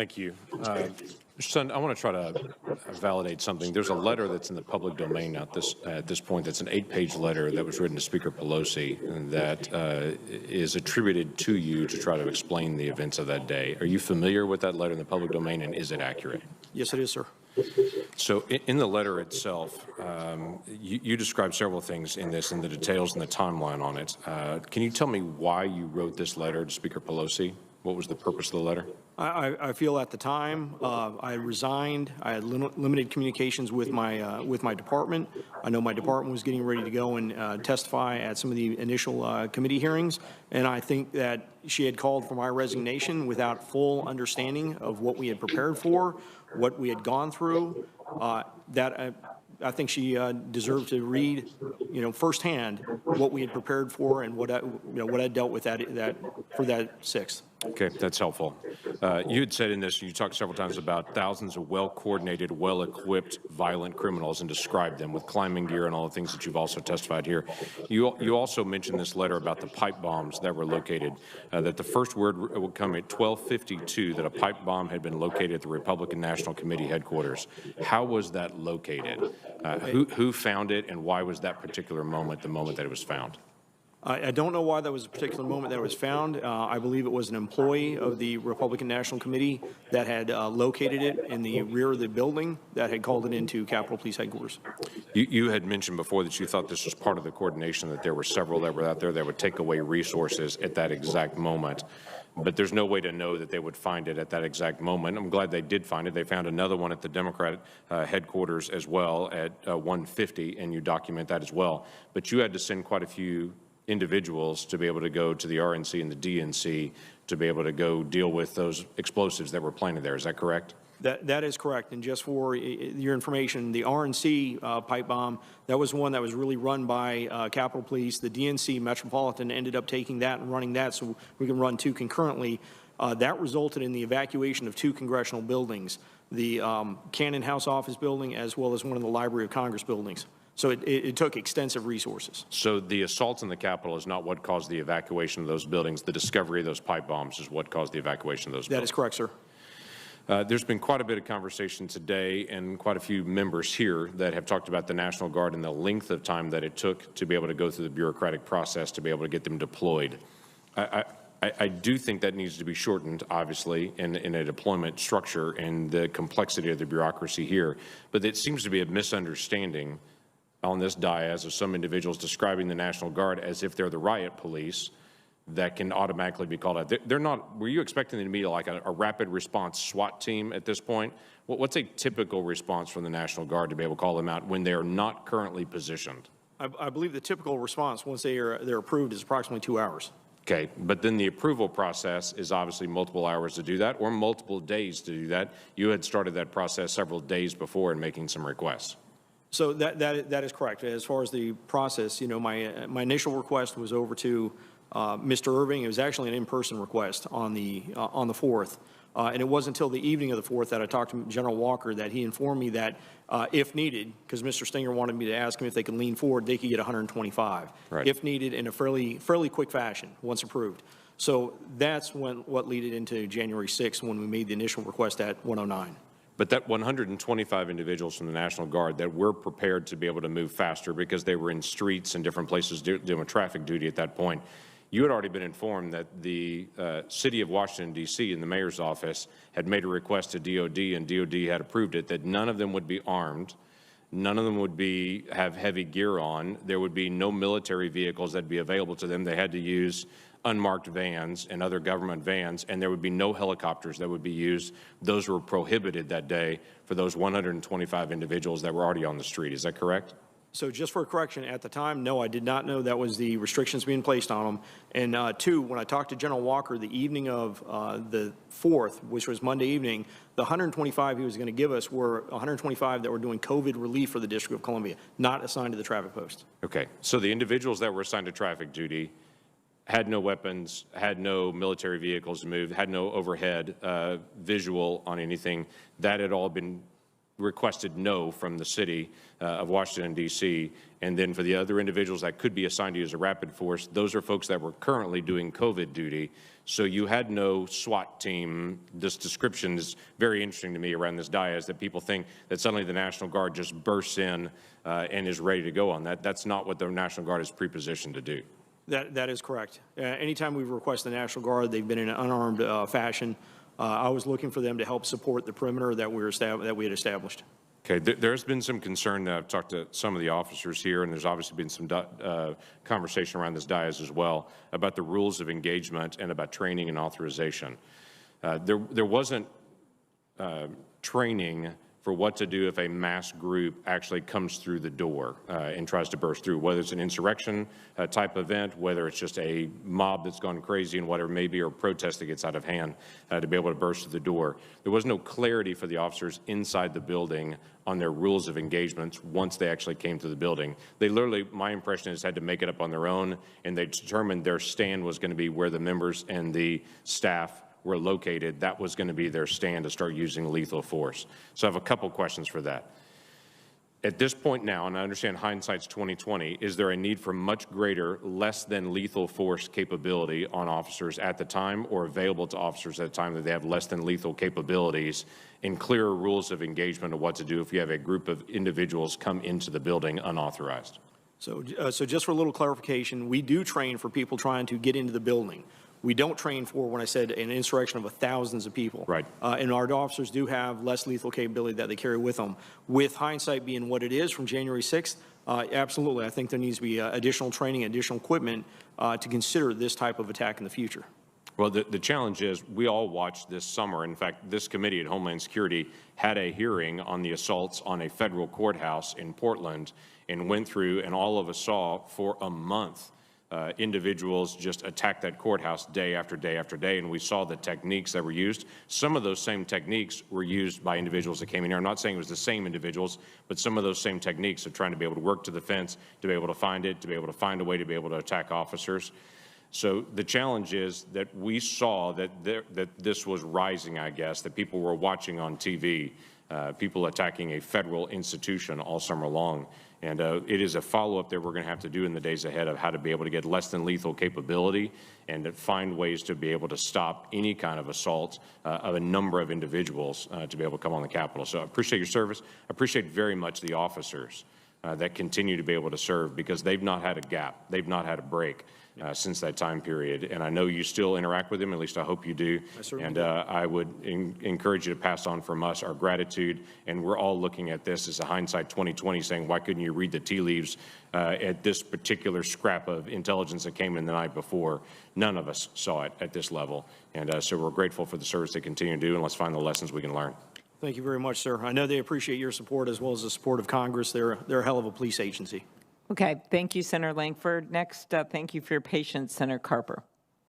Thank you. Mr. Sun, I want to try to validate something. There's a letter that's in the public domain at this point that's an 8-page letter that was written to Speaker Pelosi that is attributed to you to try to explain the events of that day. Are you familiar with that letter in the public domain, and is it accurate? Yes, it is, sir. So in the letter itself, you describe several things in this, and the details and the timeline on it. Can you tell me why you wrote this letter to Speaker Pelosi? What was the purpose of the letter? I feel at the time I resigned. I had limited communications with my department. I know my department was getting ready to go and testify at some of the initial committee hearings, and I think that she had called for my resignation without full understanding of what we had prepared for, what we had gone through. I think she deserved to read, firsthand what we had prepared for and what I dealt with for that 6th. Okay, that's helpful. You had said in this, you talked several times about thousands of well-coordinated, well-equipped violent criminals and described them with climbing gear and all the things that you've also testified here. You also mentioned this letter about the pipe bombs that were located, that the first word would come at 12:52 that a pipe bomb had been located at the Republican National Committee headquarters. How was that located? Who found it, and why was that particular moment the moment that it was found? I don't know why that was a particular moment that it was found. I believe it was an employee of the Republican National Committee that had located it in the rear of the building that had called it into Capitol Police Headquarters. You had mentioned before that you thought this was part of the coordination, that there were several that were out there that would take away resources at that exact moment. But there's no way to know that they would find it at that exact moment. I'm glad they did find it. They found another one at the Democrat headquarters as well at 1:50, and you document that as well. But you had to send quite a few individuals to be able to go to the RNC and the DNC to be able to go deal with those explosives that were planted there. Is that correct? That is correct. And just for your information, the RNC pipe bomb, that was one that was really run by Capitol Police. The DNC Metropolitan ended up taking that and running that so we can run 2 concurrently. That resulted in the evacuation of 2 congressional buildings, the Cannon House Office building as well as one of the Library of Congress buildings. So it took extensive resources. So the assaults in the Capitol is not what caused the evacuation of those buildings. The discovery of those pipe bombs is what caused the evacuation of those buildings. That is correct, sir. There's been quite a bit of conversation today and quite a few members here that have talked about the National Guard and the length of time that it took to be able to go through the bureaucratic process to be able to get them deployed. I do think that needs to be shortened, obviously, in a deployment structure and the complexity of the bureaucracy here. But it seems to be a misunderstanding on this dais of some individuals describing the National Guard as if they're the riot police that can automatically be called out. They're not. Were you expecting them to be like a rapid response SWAT team at this point? What's a typical response from the National Guard to be able to call them out when they're not currently positioned? I believe the typical response once they're approved is approximately 2 hours. Okay, but then the approval process is obviously multiple hours to do that or multiple days to do that. You had started that process several days before in making some requests. So that is correct. As far as the process, my initial request was over to Mr. Irving. It was actually an in-person request on the 4th, and it wasn't until the evening of the 4th that I talked to General Walker that he informed me that if needed, because Mr. Stinger wanted me to ask him if they could lean forward, they could get 125, right, if needed in a fairly quick fashion once approved. So that's what led it into January 6th when we made the initial request at 109. But that 125 individuals from the National Guard that were prepared to be able to move faster because they were in streets and different places doing traffic duty at that point, you had already been informed that the city of Washington, D.C. and the mayor's office had made a request to DOD, and DOD had approved it, that none of them would be armed, none of them would have heavy gear on, there would be no military vehicles that would be available to them. They had to use unmarked vans and other government vans, and there would be no helicopters that would be used. Those were prohibited that day for those 125 individuals that were already on the street. Is that correct? So just for a correction, at the time, no, I did not know that was the restrictions being placed on them. And 2, when I talked to General Walker the evening of the 4th, which was Monday evening, the 125 he was going to give us were 125 that were doing COVID relief for the District of Columbia, not assigned to the traffic post. Okay. So the individuals that were assigned to traffic duty had no weapons, had no military vehicles to move, had no overhead visual on anything. That had all been requested no from the city of Washington, D.C. And then for the other individuals that could be assigned to you as a rapid force, those are folks that were currently doing COVID duty. So you had no SWAT team. This description is very interesting to me around this dais, that people think that suddenly the National Guard just bursts in and is ready to go on that. That's not what the National Guard is prepositioned to do. That is correct. Anytime we've requested the National Guard, they've been in an unarmed fashion. I was looking for them to help support the perimeter that we had established. Okay, there's been some concern. I've talked to some of the officers here, and there's obviously been some conversation around this dais as well about the rules of engagement and about training and authorization. There wasn't training for what to do if a mass group actually comes through the door and tries to burst through, whether it's an insurrection type event, whether it's just a mob that's gone crazy and whatever it may be, or a protest that gets out of hand to be able to burst through the door. There was no clarity for the officers inside the building on their rules of engagement once they actually came to the building. They literally, my impression is, had to make it up on their own, and they determined their stand was going to be where the members and the staff were located. That was going to be their stand to start using lethal force. So I have a couple questions for that. At this point now, and I understand hindsight's 2020, is there a need for much greater, less than lethal force capability on officers at the time, or available to officers at the time that they have less than lethal capabilities, and clearer rules of engagement of what to do if you have a group of individuals come into the building unauthorized? So just for a little clarification, we do train for people trying to get into the building. We don't train for, when I said, an insurrection of thousands of people. Right. And our officers do have less lethal capability that they carry with them. With hindsight being what it is from January 6th, absolutely, I think there needs to be additional training, additional equipment to consider this type of attack in the future. Well, the challenge is we all watched this summer. In fact, this committee at Homeland Security had a hearing on the assaults on a federal courthouse in Portland and went through, and all of us saw for a month individuals just attack that courthouse day after day after day, and we saw the techniques that were used. Some of those same techniques were used by individuals that came in here. I'm not saying it was the same individuals, but some of those same techniques of trying to be able to work to the fence, to be able to find it, to be able to find a way to be able to attack officers. So the challenge is that we saw that this was rising, I guess, that people were watching on TV, people attacking a federal institution all summer long. And it is a follow-up that we're going to have to do in the days ahead of how to be able to get less than lethal capability and to find ways to be able to stop any kind of assault of a number of individuals to be able to come on the Capitol. So I appreciate your service. I appreciate very much the officers that continue to be able to serve, because they've not had a gap. They've not had a break since that time period. And I know you still interact with them, at least I hope you do. And I would encourage you to pass on from us our gratitude. And we're all looking at this as a hindsight 2020, saying, why couldn't you read the tea leaves at this particular scrap of intelligence that came in the night before? None of us saw it at this level. And so we're grateful for the service they continue to do, and let's find the lessons we can learn. Thank you very much, sir. I know they appreciate your support as well as the support of Congress. They're a hell of a police agency. Okay. Thank you, Senator Lankford. Next, thank you for your patience, Senator Carper.